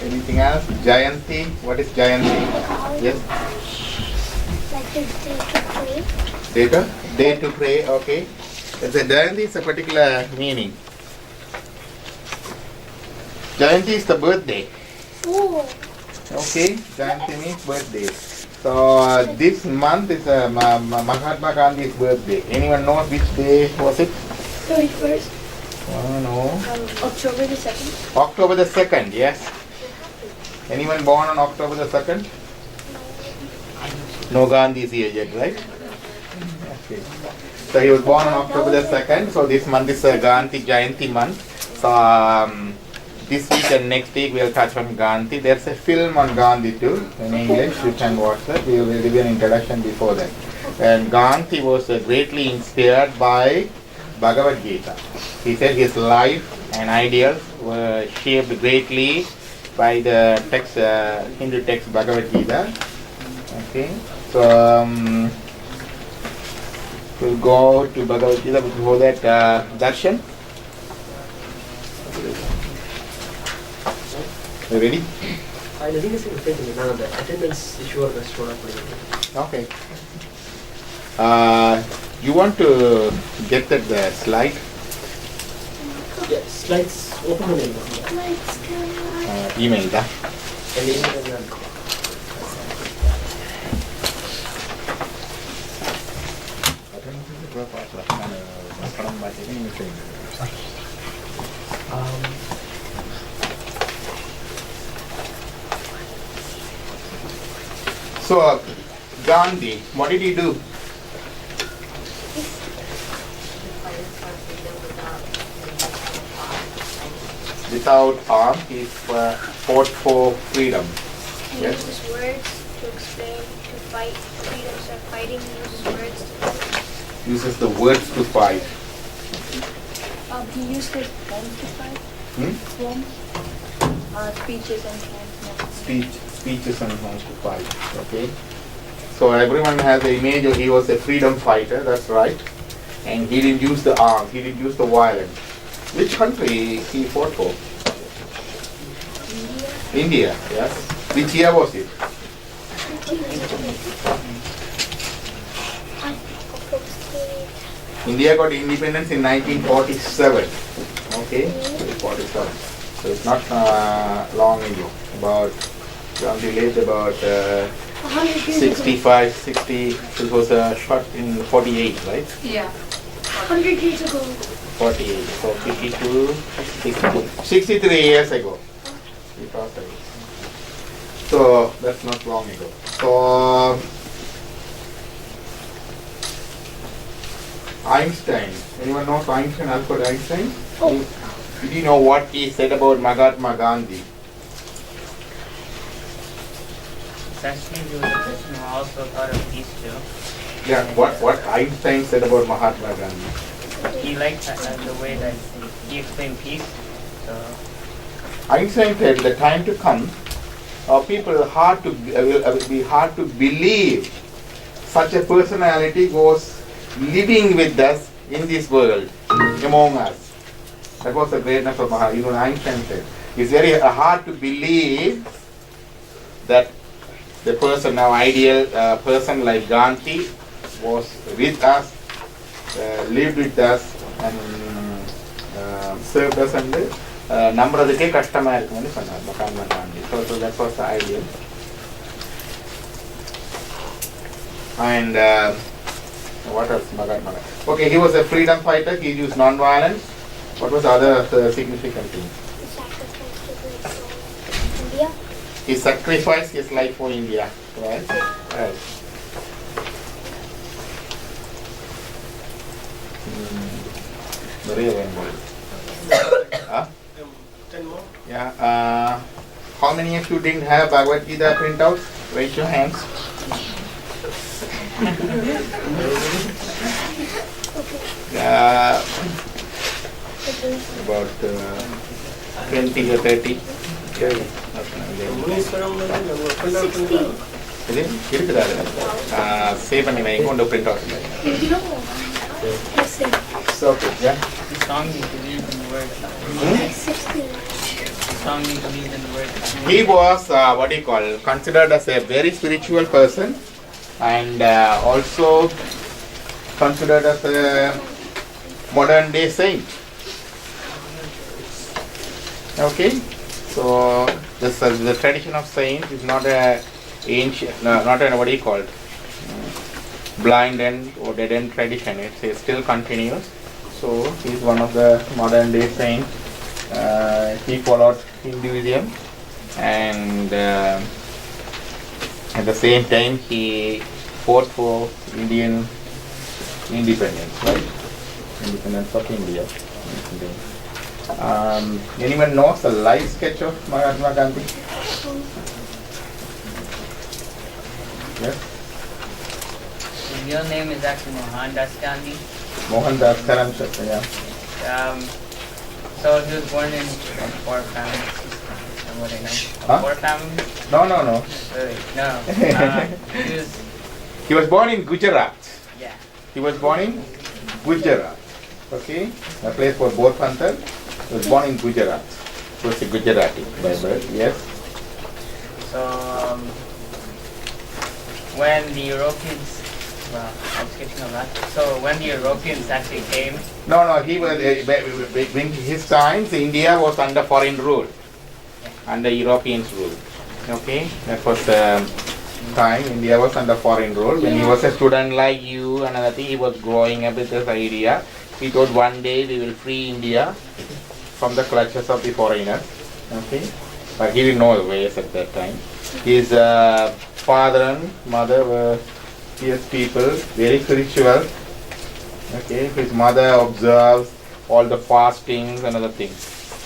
Anything else? Jayanti. What is Jayanti? Yes. Like the day to pray. Day to pray. Okay. It's a Jayanti is a particular meaning. Jayanti is the birthday. Oh. Okay. Jayanti means birthday. So this month is Mahatma Gandhi's birthday. Anyone knows which day was it? 31st. Oh, no. October the 2nd. October the 2nd, yes. Anyone born on October the 2nd? No Gandhi is here yet, right? Okay. So he was born on October the 2nd. So this month is Gandhi Jayanti month. So this week and next week we'll touch on Gandhi. There's a film on Gandhi too in English. You can watch that. We will give an introduction before that. And Gandhi was greatly inspired by Bhagavad Gita. He said his life and ideals were shaped greatly by the text, Hindu text Bhagavad Gita. Okay, so we'll go to Bhagavad Gita before that. Darshan, you ready? The attendance issue or restaurant. Okay. You want to get that the slide? Yeah, slides open on email. Email da. So Gandhi, what did he do? Without arm, he fought for freedom. He uses words to explain, to fight. Freedoms are fighting. He uses words to fight. Uses the words to fight. He used his poems to fight. Poems? Speeches and poems. Speeches and poems to fight. Okay. So everyone has the image of he was a freedom fighter. That's right. And he didn't use the arm. He didn't use the violence. Which country he fought for? India, yes. Which year was it? India got independence in 1947. Okay, 47. So it's not long ago. Gandhi lived about 65, 60. It was shot in 48, right? Yeah. 100 years ago. 48, so 52, 63 years ago. So that's not long ago. So Einstein, anyone knows Einstein, Albert Einstein? Oh. Did you know what he said about Mahatma Gandhi? Actually, he was a person who also thought of peace too. Yeah, what Einstein said about Mahatma Gandhi? He liked the way that he explained peace. So Einstein said the time to come, people will be hard to believe such a personality was living with us in this world, among us. That was the greatness of Mahatma. You know, Einstein said, it's very hard to believe that the person, now ideal person like Gandhi was with us, lived with us and served us and நம்புறதுக்கே கஷ்டமா இருக்குன்னு சொன்னார் Mahatma Gandhi. So that was the ideal. And what else? Mahatma Gandhi. Okay, he was a freedom fighter. He used non-violence. What was the other significant thing? India. He sacrificed his life for India. Right? Right. Huh? 10 more. Yeah. How many of you didn't have Bhagavad Gita printout? Raise your hands. About 20 or 30. இது இருக்குதா save பண்ணி வைங்க கொண்டு print out okay yeah the song is using the word. strongly believed in the word. He was considered as a very spiritual person, and also considered as a modern day saint. Okay, so this the tradition of saints is not a ancient, not a blind end or dead end tradition. It still continues. So he is one of the modern day saints. He followed Hinduism, and at the same time he fought for Indian independence, right? Independence of India. Anyone knows the life sketch of Mahatma Gandhi? Yes? His real name is actually Mohandas Gandhi. Mohandas Karamchand, yeah. So he was born in a poor family. From what I know. Huh? A poor family? No. No. He was born in Gujarat. Yeah. He was born in Gujarat. Okay? A place for both Panthal. He was born in Gujarat. He was a Gujarati by birth, yes. So when the Europeans, well, I'm sketching a lot. So when the Europeans actually came, No, he was, in his times, India was under foreign rule, under Europeans' rule. Okay? That was the time India was under foreign rule. When he was a student like you, another thing, he was growing up with this idea. He thought one day we will free India from the clutches of the foreigners. Okay? But he didn't know the ways at that time. His father and mother were fierce people, very spiritual. Okay, his mother observes all the fastings and other things.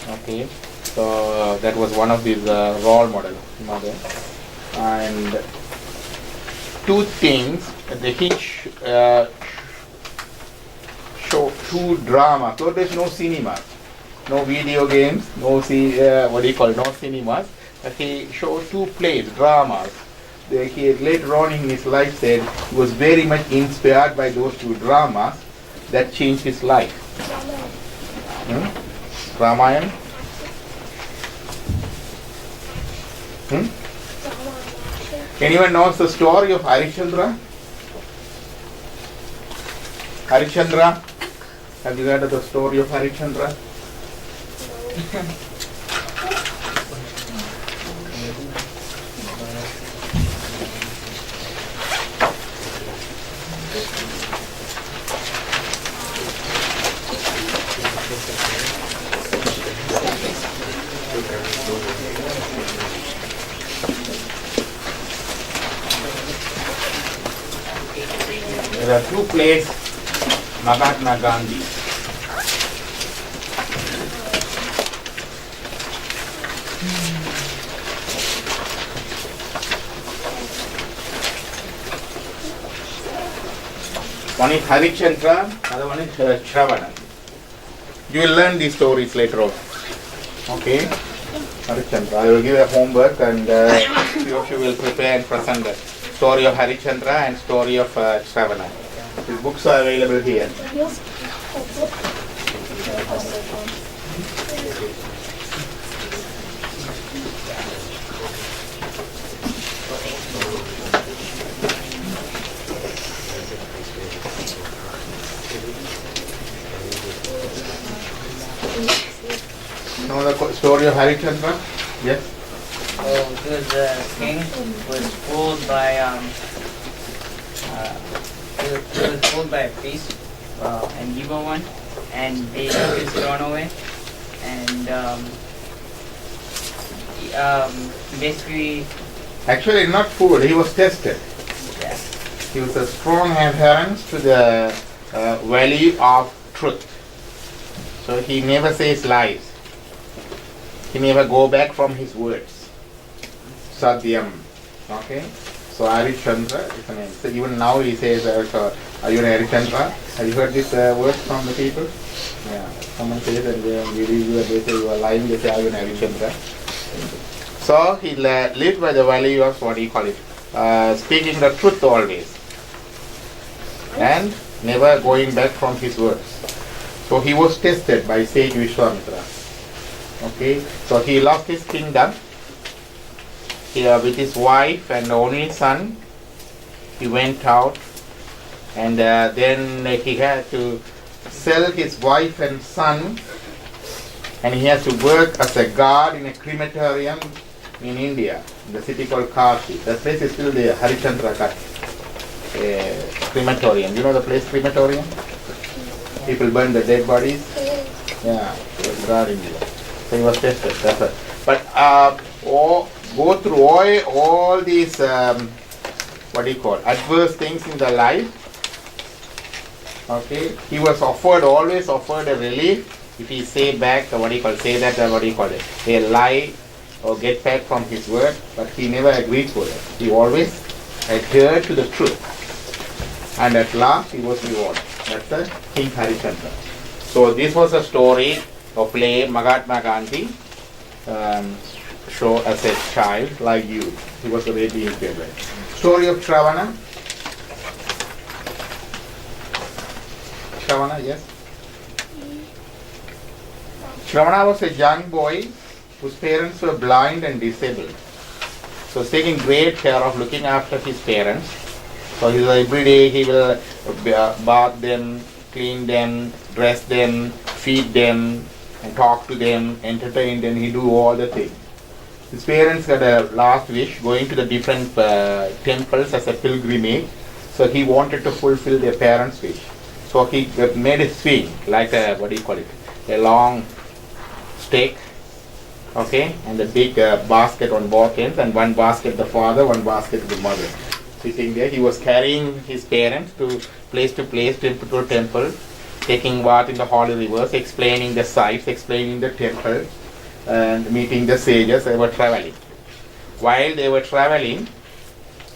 Okay, so that was one of his role model, mother. And two things, he show two drama. So there's no cinemas, no video games, no no cinemas. He showed two plays, dramas. He later on in his life said he was very much inspired by those two dramas that changed his life. Ramayana? Anyone knows the story of Harishchandra? Harishchandra? Have you heard of the story of Harishchandra? There are two plays, Mahatma Gandhi. One is Harishchandra, other one is Shravana. You will learn these stories later on. Okay? Harishchandra. I will give a homework and few of you will prepare and present the story of Harishchandra and story of Shravana. These books are available here. Know the story of Harishchandra? Yes? he was a king who was fooled by he was fooled by a priest, an evil one, and they took his throne away, and basically, Actually not fooled, he was tested. yeah, He was a strong adherence to the value of truth. So he never says lies. He never go back from his words. Satyam. Okay? So Harishchandra is the name. So even now he says, are you an Harishchandra? Have you heard this word from the people? Yeah. Someone says and we read you and they say you are lying, they say, are you an Harishchandra? So he lived by the value of what do you call it? Speaking the truth always. And never going back from his words. So he was tested by sage Vishwamitra. Okay, so he lost his kingdom. Here with his wife and only son, he went out, and then he had to sell his wife and son, and he has to work as a guard in a crematorium in India, in the city called Kashi. The place is still there, Harichandra crematorium. You know the place, crematorium? People burn the dead bodies. Yeah, he was guarding there. So he was tested. That's it. But go through all these adverse things in the life. Okay, he was always offered a relief if he say a lie or get back from his word, but he never agreed to it. He always adhered to the truth, and at last he was rewarded. That's the King Harichandra. So this was a story of play Mahatma Gandhi show as a child like you. He was a really favorite. Story of Shravana. Shravana, yes. Shravana was a young boy whose parents were blind and disabled. So he's taking great care of looking after his parents. So every day he will bath them, clean them, dress them, feed them, and talk to them, entertain them. He do all the things. His parents had a last wish, going to the different temples as a pilgrimage. So he wanted to fulfill their parents' wish. So he made a swing, like a long stake, okay, and a big basket on both ends, and one basket the father, one basket the mother. Sitting there, he was carrying his parents to place, temple to temple, taking bath in the holy rivers, explaining the sites, explaining the temple, and meeting the sages. They were traveling. While they were traveling,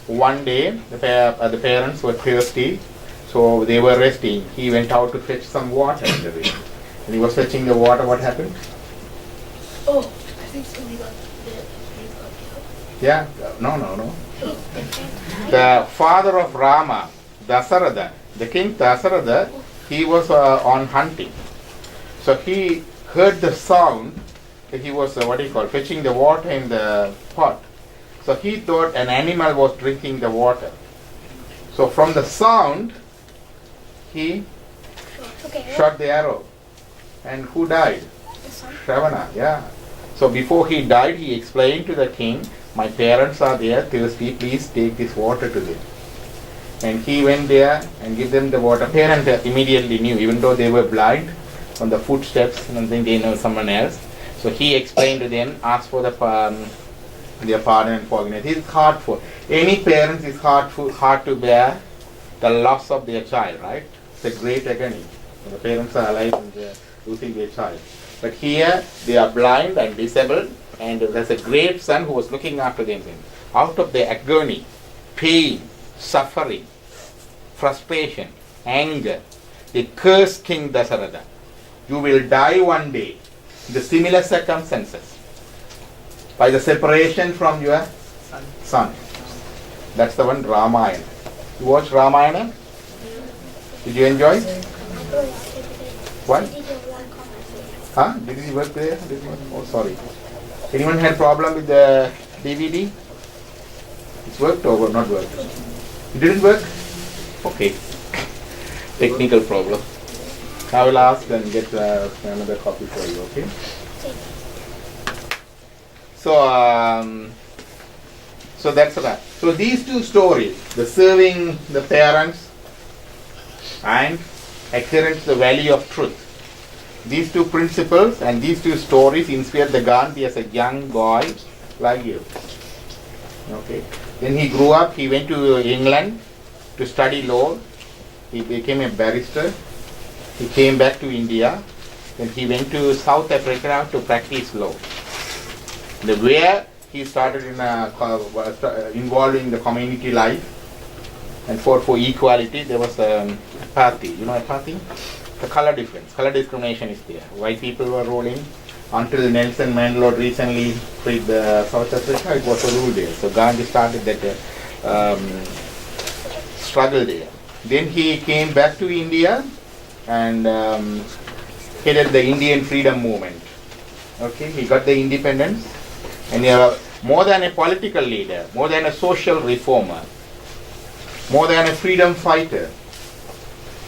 one day the parents were thirsty, so they were resting. He went out to fetch some water in the river. When he was fetching the water, what happened? Oh, I think somebody got killed. Yeah, no. The father of Rama, Dasaratha, the king Dasaratha, he was on hunting. So he heard the sound. He was fetching the water in the pot. So he thought an animal was drinking the water. So from the sound, he shot the arrow. And who died? Shravana, yeah. So before he died, he explained to the king, my parents are there, thirsty, please take this water to them. And he went there and gave them the water. Parents immediately knew, even though they were blind on the footsteps, and then they know someone else. So he explained to them, asked for their pardon and forgiveness. It's hard for any parents. It's hard to bear the loss of their child, right? It's a great agony. When the parents are alive and they're losing their child. But here they are blind and disabled, and there's a great son who was looking after them. Out of their agony, pain, suffering, frustration, anger, they cursed King Dasaratha. You will die one day in the similar circumstances by the separation from your son. That's the one Ramayana. You watched Ramayana? Did you enjoy? What? Huh? Did he work there? Oh, sorry. Anyone had problem with the DVD? It's worked or not worked? It didn't work? Okay. Technical problem. I will ask and get another copy for you, okay? So that's that. So these two stories, the serving the parents and adherence to the value of truth. These two principles and these two stories inspired the Gandhi as a young boy like you. Okay. Then he grew up, he went to England to study law. He became a barrister. He came back to India. Then he went to South Africa to practice law. Where he started involved in the community life and fought for equality. There was apathy. You know apathy? The color difference. Color discrimination is there. White people were ruling. Until Nelson Mandela recently freed South Africa, it was a rule there. So Gandhi started that struggle there. Then he came back to India and headed the Indian freedom movement. Okay, he got the independence, and more than a political leader, more than a social reformer, more than a freedom fighter,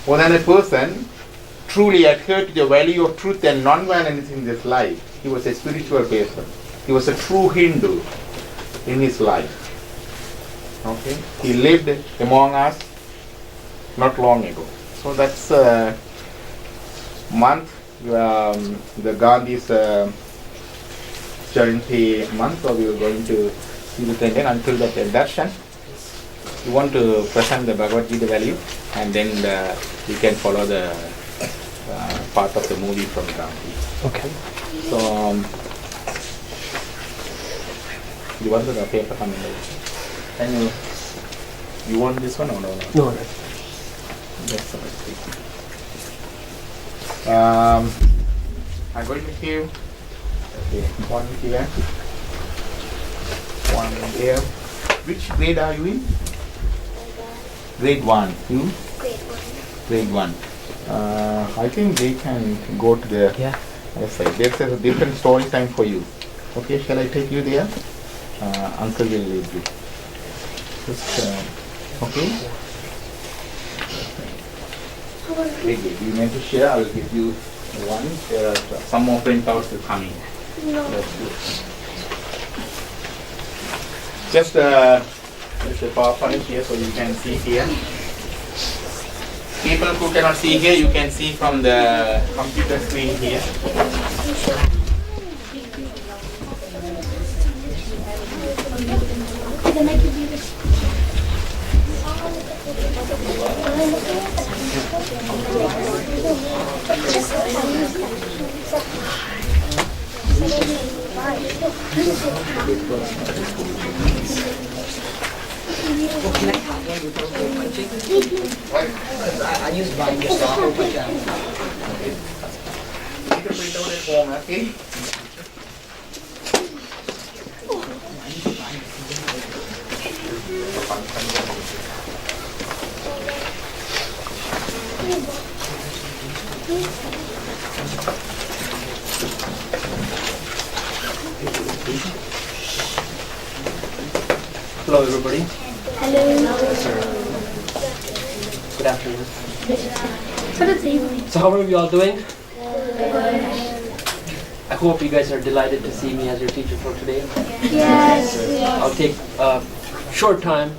more than a person truly adhered to the value of truth and non-violence in his life. He was a spiritual person. He was a true Hindu in his life. Okay, he lived among us not long ago. So that's month, the Gandhi's Jayanti month. So we are going to see the content until that darshan. We want to present the Bhagavad Gita value, and then we can follow the part of the movie from Gandhi. Okay. So you want the paper coming? And you want this one or no? No. That's I'm going to give one here, one there. Which grade are you in? Grade 1. You? Grade 1. I think they can go to the other side. There's a different story time for you. Okay, shall I take you there? Uncle will lead you. Just, okay? Very good. You meant to share, I will give you one. There are some more printouts will come in. That's good. Just there's a PowerPoint here so you can see here. People who cannot see here, you can see from the computer screen here. I use mine just to open them. You can print out at home, okay? Hello, everybody. Hello. Good afternoon. So how are you all doing? I hope you guys are delighted to see me as your teacher for today. Yes. I'll take a short time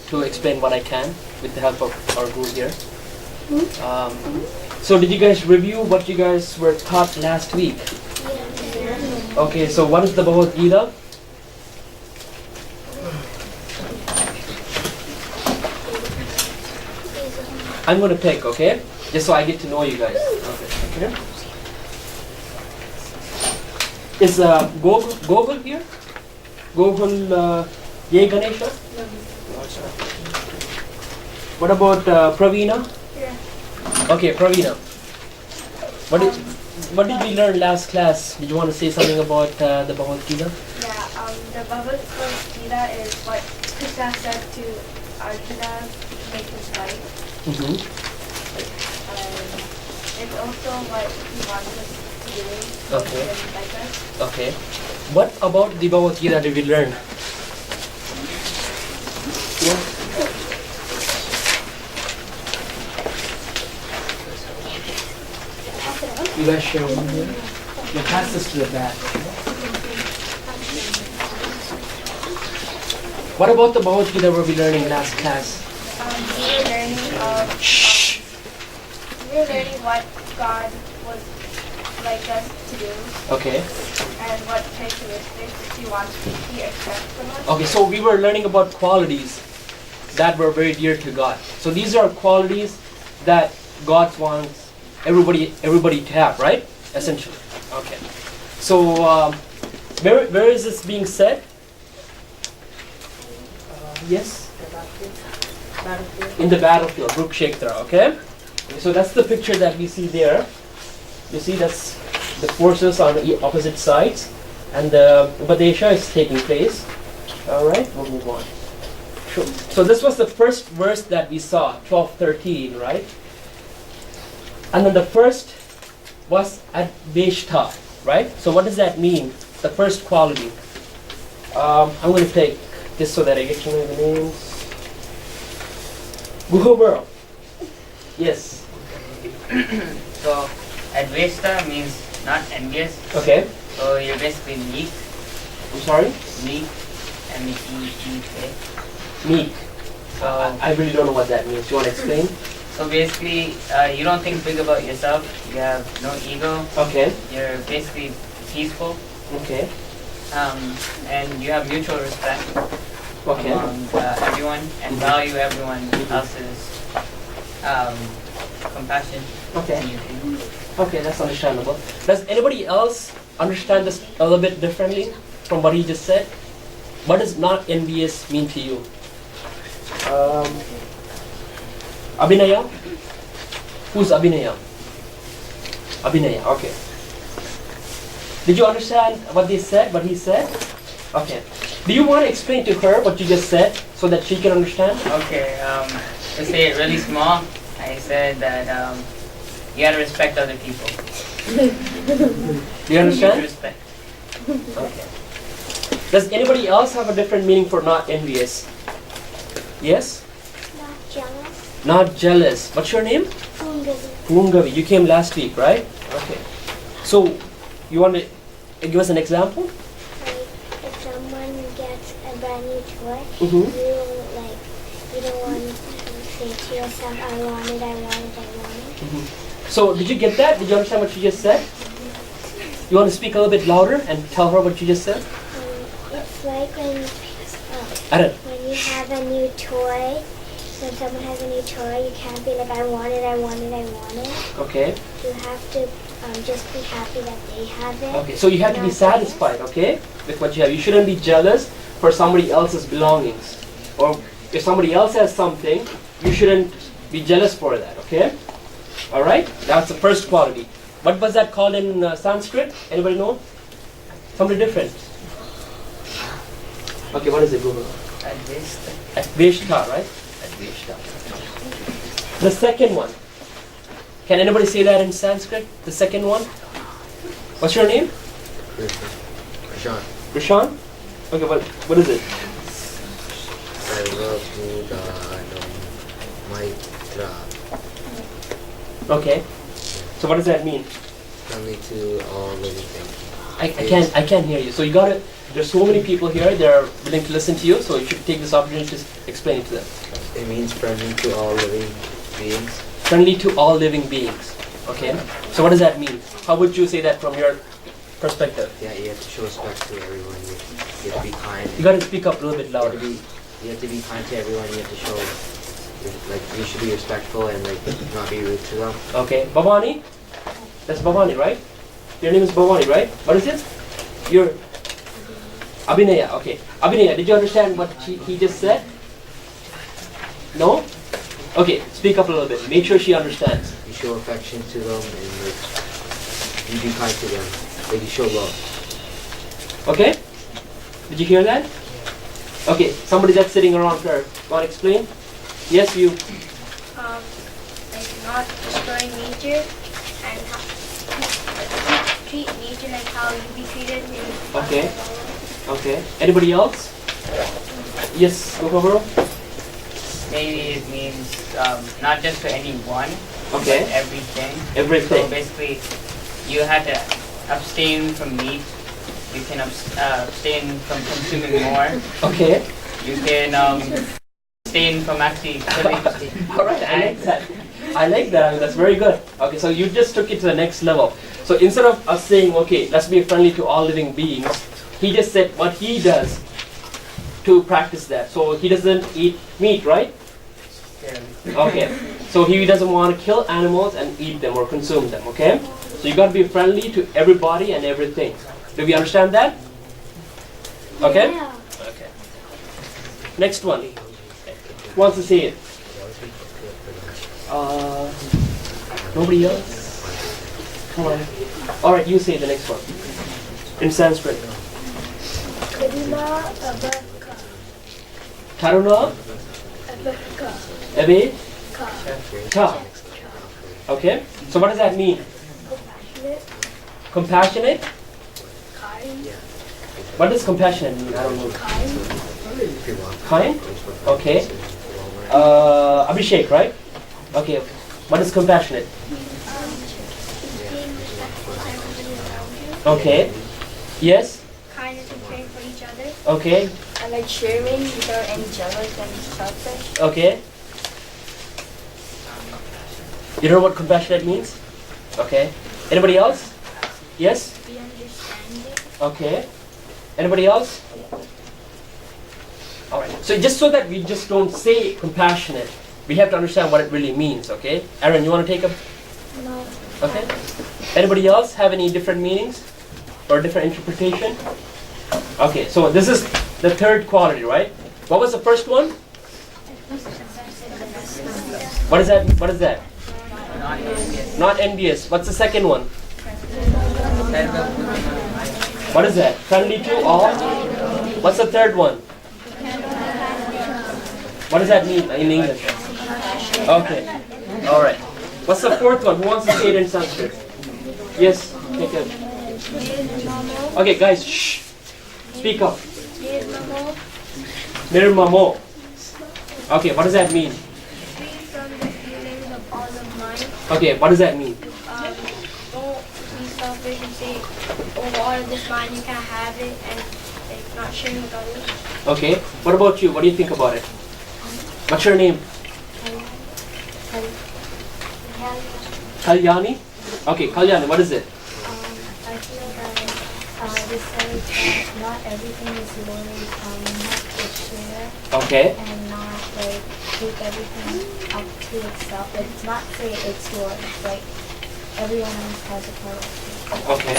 to explain what I can with the help of our group here. So did you guys review what you guys were taught last week? Okay, so what is the Bhagavad Gita? I'm going to pick, okay? Just so I get to know you guys. Okay. Is Gogol here? Gogol Ye Ganesha? What about Pravina? Yeah. Okay, Pravina. What did we learn last class? Did you want to say something about the Bhagavad Gita? Yeah, the Bhagavad Gita is what Krishna said to Arjuna to make his life. Mm-hmm. It's also what he wants us to do. Okay. Like us. Okay. What about the Bhagavad Gita did we learn? You guys share one here? You pass this to the back. What about the Bhagavad Gita were we learning last class? We were learning what God would like us to do Okay. and what characteristics he expects from us. Okay, so we were learning about qualities that were very dear to God. So these are qualities that God wants everybody to have, right? Essentially. Okay. So where is this being said? Yes? In the battlefield, Rukshetra, okay? So that's the picture that we see there. You see that's the forces on the opposite sides, and the Upadesha is taking place. Alright, we'll move on. Sure. So this was the first verse that we saw, 12:13, right? And then the first was at Veshta. right? So what does that mean? The first quality. I'm going to take this so that I get to know the names. Guhobero. Yes. So advesta means not envious. Okay. So you're basically meek. I'm sorry? Meek. M-E-E-K. Meek. So I really don't know what that means. You want to explain? so basically, you don't think big about yourself. You have no ego. Okay. You're basically peaceful. Okay. And you have mutual respect Okay. among everyone and value everyone else's compassion. Okay. And you- Okay, that's understandable. Does anybody else understand this a little bit differently from what he just said? What does not envious mean to you? Abhinaya? Who's Abhinaya? Abhinaya, okay. Did you understand what they said, what he said? Okay. Do you want to explain to her what you just said so that she can understand? Okay, to say it really small, I said that you gotta respect other people. Do you understand? Respect. Okay. Does anybody else have a different meaning for not envious? Yes? Not jealous. Not jealous. What's your name? Pungavi. You came last week, right? Okay. So, you want to give us an example? Like if someone gets a brand new toy, Mhm. you don't want to say to yourself, I want it, I want it, I want it. So, did you get that? Did you understand what she just said? You want to speak a little bit louder and tell her what you just said? It's like Aaron. when you have a new toy, when someone has a new toy, you can't be like, I want it, I want it, I want it. Okay. You have to just be happy that they have it. Okay. So you have to be satisfied, okay, with what you have. You shouldn't be jealous for somebody else's belongings, or if somebody else has something, you shouldn't be jealous for that, okay? All right. That's the first quality. What was that called in Sanskrit? Anybody know? Something different. Okay. What is it, Google? Advesta. Adveshta, right? Adveshta. The second one. Can anybody say that in Sanskrit? The second one? What's your name? Sean. Rishan? Okay, what is it? Maitra. Okay. So what does that mean? Friendly to all living things. I can't hear you. So you gotta, there's so many people here, they're willing to listen to you, so you should take this opportunity to explain it to them. It means friendly to all living beings. Friendly to all living beings. Okay. So what does that mean? How would you say that from your perspective? Yeah, you have to show respect to everyone. You have to be kind. You gotta speak up a little bit louder. You have to be kind to everyone. You have to show, like, you should be respectful and like not be rude to them. Okay. Bhavani? That's Bhavani, right? Your name is Bhavani, right? What is it? Your Abhinaya. Okay. Abhinaya, did you understand what he just said? No? Okay, speak up a little bit. Make sure she understands. You show affection to them and like you be kind to them. Like you show love. Okay? Did you hear that? Okay, somebody that's sitting around her. Want to explain? Yes, you. Like not destroying nature and treat nature like how you be treated. Okay. Okay. Anybody else? Yes, go for it. Maybe it means not just for anyone, Okay. but everything. Everything. So basically, you have to abstain from meat. You can abstain from consuming more. Okay. You can abstain from actually killing. All right, I like that. I like that. I mean, that's very good. Okay, so you just took it to the next level. So instead of us saying, okay, let's be friendly to all living beings, he just said what he does to practice that. So he doesn't eat meat, right? Okay. So he doesn't want to kill animals and eat them or consume them, okay? So you got to be friendly to everybody and everything. Do we understand that? Okay? Yeah. Okay. Next one. Who wants to say it? Nobody else? Come on. Alright, you say the next one. In Sanskrit. Karuna Abaka. Karuna, Abaka. Ebe, Ka. Ka. Okay? So what does that mean? Compassionate. Compassionate? Yeah. What does compassionate mean? I don't know. If you want. Kind? Okay. Abhishek, right? Okay. What is compassionate? Being respectful to everybody around you. Okay. Yes? Kindness and caring for each other. Okay. I like sharing without any jealous and selfish. Okay. You know what compassionate means? Okay. Anybody else? Yes? Be understanding. Okay. Anybody else? Alright. So just so that we just don't say compassionate, we have to understand what it really means, okay? Aaron, you want to take a... No. Okay. Anybody else have any different meanings or different interpretation? Okay, so this is the third quality, right? What was the first one? What is that? What is that? Not envious. Not envious. What's the second one? What is that? Friendly to all? What's the third one? What does that mean in English? Okay. Alright. What's the fourth one? Who wants to say it in Sanskrit? Yes. Take it. Okay, guys, shh. Speak up. Nirmamo. Okay, what does that mean? Free from the feelings of all of mine. Okay, what does that mean? Don't be selfish and say, oh, all of this mine, you can't have it, and like, not sharing with others. Okay. What about you? What do you think about it? What's your name? Kalyani? Okay, Kalyani, what is it? I feel that this says that not everything is yours. You have to share Okay. and not like take everything up to itself. Like not say it's yours. Like everyone else has a part of Okay.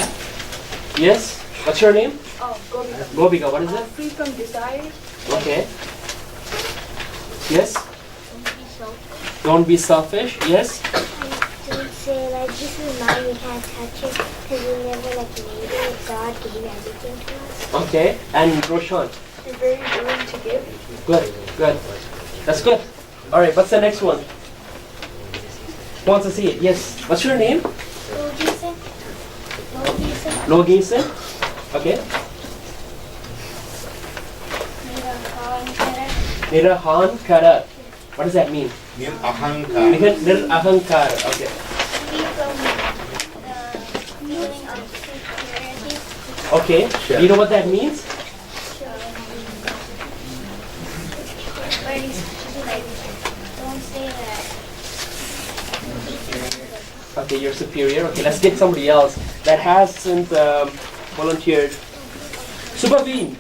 Yes? What's your name? Oh, go Gobika, what is it? free from desire. Okay. Yes? Don't be selfish. Don't be selfish. Yes? Don't say like this is mine. We can't touch it because we never like made it. God gave everything to us. Okay. And Roshan? You're very willing to give. Good. Good. That's good. Alright, what's the next one? Who wants to see it? Yes. What's your name? Logeson? Okay. Nirahan Kara. What does that mean? Nir ahankar. Nir ahankar. Okay. Free from the feeling of superiority. Okay. Sure. Do you know what that means? But it's like, don't say that. Okay, you're superior. Okay, let's get somebody else that hasn't volunteered. Subhaveen.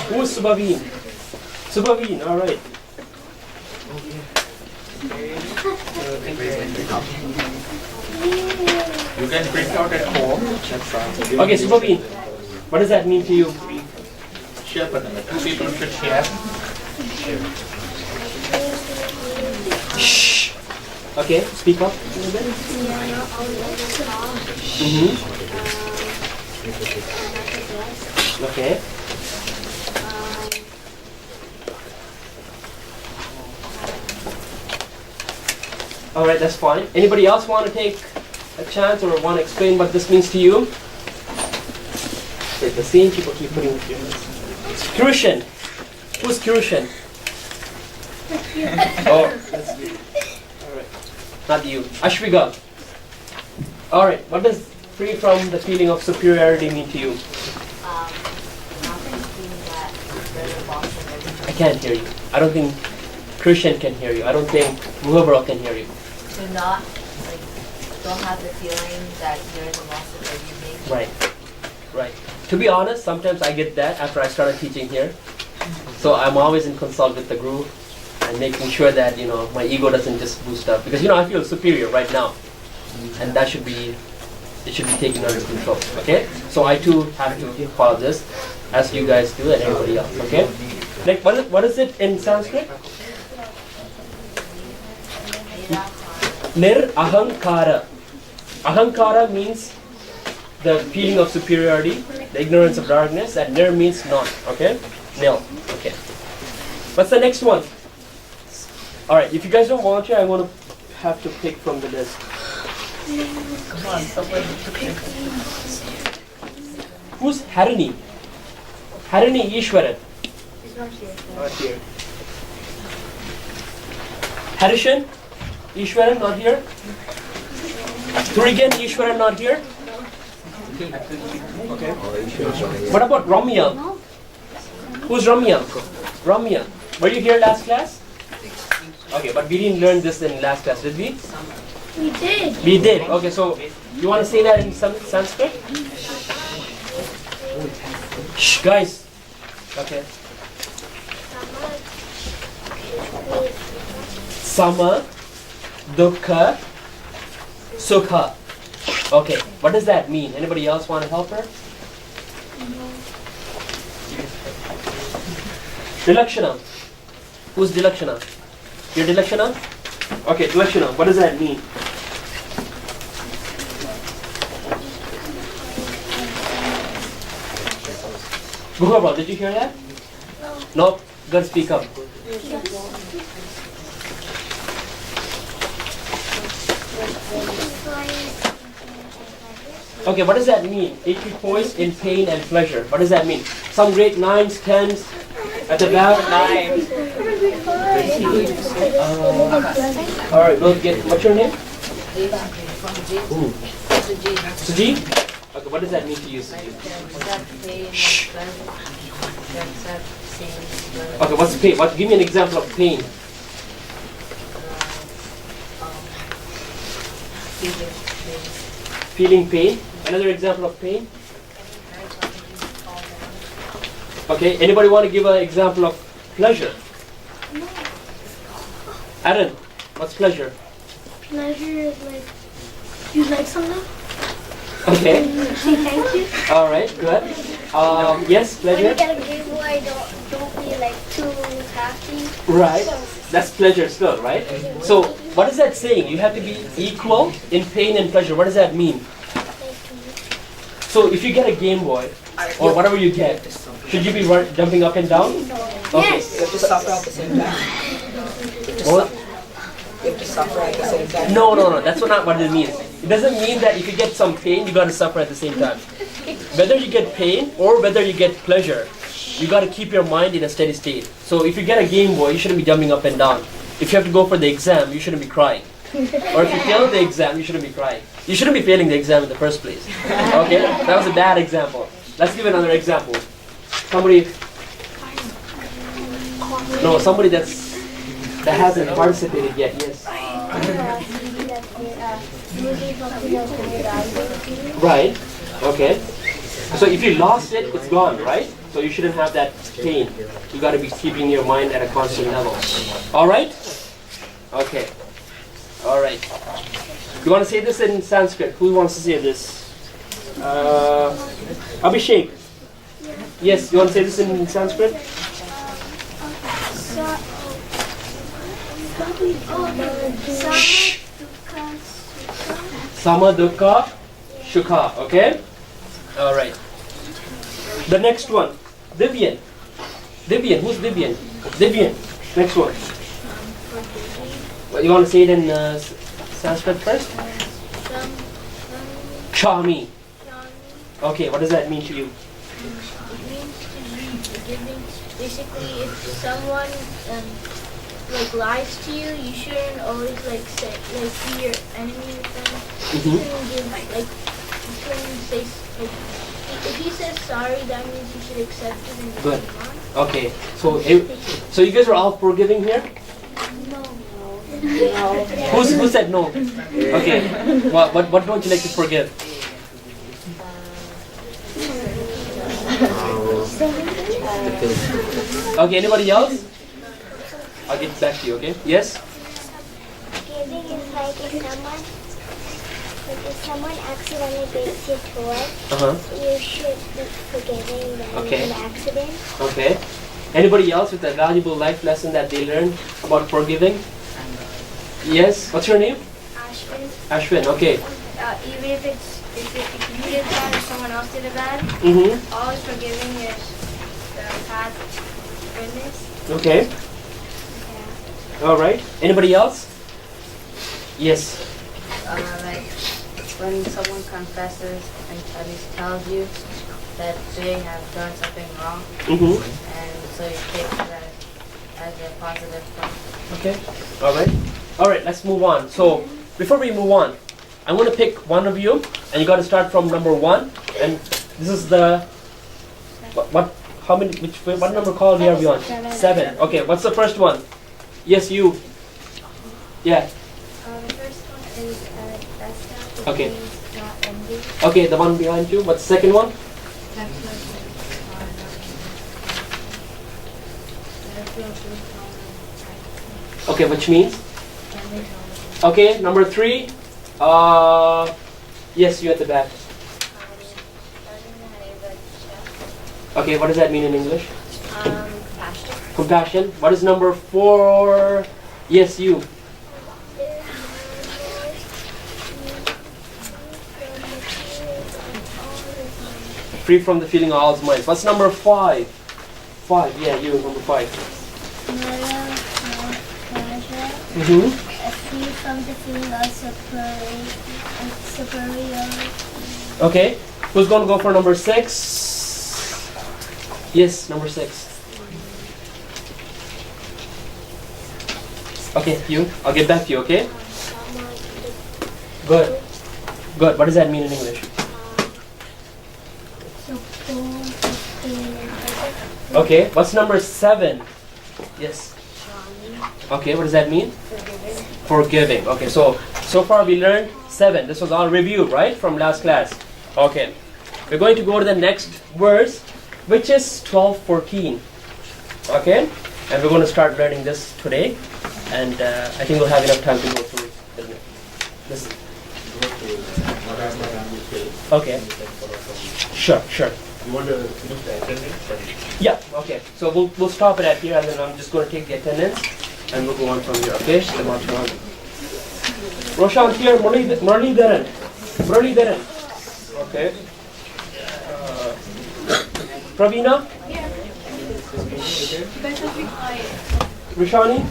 Who's Subhaveen? Subhaveen, alright. You can print out at home. That's fine. Okay, Subhaveen. What does that mean to you? Share, but two people should share. Shh. Okay, speak up. Mm-hmm. Okay. Alright, that's fine. Anybody else want to take a chance or want to explain what this means to you? Okay, the same people keep putting Kirushan. Who's Kirushan? Oh, that's you. Alright. Not you. Ashwiga. Alright, what does free from the feeling of superiority mean to you? I can't hear you. I don't think Christian can hear you. I don't think whoever else can hear you. To not, like, don't have the feeling that you're the boss of everything. Right. Right. To be honest, sometimes I get that after I started teaching here. So I'm always in consult with the group and making sure that, you know, my ego doesn't just boost up. Because, you know, I feel superior right now. And that should be, it should be taken under control. Okay? So I too have to follow this as you guys do and everybody else. Okay? Like, what is it in Sanskrit? Nir ahankara. Ahankara means the feeling of superiority, the ignorance of darkness, and nir means not. Okay? Nil. Okay. What's the next one? Alright, if you guys don't volunteer, I'm going to have to pick from the list. Come on, somebody. Who's Harini? Harini Ishwaran. He's not here. Not here. Harishan Ishwaran not here. Turigan Ishwaran not here. Okay. What about Ramya? Who's Ramya? Ramya. Were you here last class? Okay, but we didn't learn this in last class, did we? We did. We did. Okay, so you want to say that in Sanskrit? Shh, guys. Okay. Sama, dukkha, sukha. Okay, what does that mean? Anybody else want to help her? Dilakshana. Who's Dilakshana? You're Dilakshana? Okay, Dilakshana, what does that mean? Guhabra, did you hear that? No. Gotta speak up. Okay, what does that mean? Equipoise in pain and pleasure. What does that mean? Some great 9s, 10s at the back. 9. Alright, we'll get, what's your name? Suji? Okay, what does that mean to you, Suji? Shh. Okay, what's pain? Give me an example of pain. Feeling pain. Another example of pain. Okay, anybody want to give an example of pleasure? Aaron, what's pleasure? Pleasure is like you like something. Okay. Say thank you. All right. Good. Yes, When you pleasure. get a Game Boy, don't be like too happy. Right. That's pleasure still, right? So, what is that saying? You have to be equal in pain and pleasure. What does that mean? So, if you get a Game Boy or whatever you get, should you be jumping up and down? Okay. Yes. You have to suffer at the same time. What? You have to suffer at the same time. No. That's not what it means. It doesn't mean that if you get some pain, you got to suffer at the same time. Whether you get pain or whether you get pleasure, you got to keep your mind in a steady state. So if you get a Game Boy, you shouldn't be jumping up and down. If you have to go for the exam, you shouldn't be crying. Or if you fail the exam, you shouldn't be crying. You shouldn't be failing the exam in the first place. Okay? That was a bad example. Let's give another example. Somebody that hasn't participated yet. Yes. Right. Okay. So if you lost it, it's gone, right? So you shouldn't have that pain. You got to be keeping your mind at a constant level. All right? Okay. All right. You want to say this in Sanskrit? Who wants to say this? Abhishek. Yes, you want to say this in Sanskrit? Shh. Sama, dukkha, sukha. Okay? All right. The next one. Divyan. Who's Divyan? Divyan. Next one. You want to say it in Sanskrit first? Kshami. Okay, what does that mean to you? It means to be forgiving. Basically, if someone lies to you, you shouldn't always be your enemy with them. You shouldn't say if he says sorry, that means you should accept it and Good. move on. Okay, so you guys are all forgiving here? No. Who said no? Okay. What don't you like to forgive? Okay, anybody else? I'll get back to you, okay? Yes? Forgiving is like if someone accidentally breaks your toy, you should be forgiving them Okay. for the accident. Okay. Anybody else with a valuable life lesson that they learned about forgiving? Yes? What's your name? Ashwin, Ashwin, okay. even if you did bad or someone else did it bad, always forgiving is the path to goodness. Okay. Alright. Anybody else? Yes. Like when someone confesses and at least tells you, that they have done something wrong, Mm-hmm. and so you take that as a positive point. Okay. All right. Let's move on. So before we move on, I'm going to pick one of you, and you got to start from number 1. And this is the what? How many? What number call are we on? 7. Okay. What's the first one? Yes, you. Yeah. The first one is Besta, which Okay. means not envy. Okay. The one behind you. What's the second one? Okay. Which means? Okay. Number 3. Yes, you at the back. Okay. What does that mean in English? Compassion. Compassion. What is number 4? Yes, you. Free from the feeling of all minds. What's number 5? 5. Yeah, you. Number 5. Mm-hmm. Free from the feeling of superiority. Okay. Who's going to go for number 6? Yes, number 6. Okay, you. I'll get back to you, okay? Good. Good. What does that mean in English? Okay. What's number 7? Yes. Okay, what does that mean? Forgiving. Okay, so far we learned 7. This was all review, right? From last class. Okay. We're going to go to the next verse, which is 12:14. Okay? And we're going to start learning this today. And I think we'll have enough time to go through this. Okay. Sure. You want to finish the attendance? Yeah, okay. So we'll stop it at here, and then I'm just going to take the attendance, and we'll go on from here, okay? Roshan here, Muralidharan. Okay. Pravina? You guys have to be quiet. Rishani?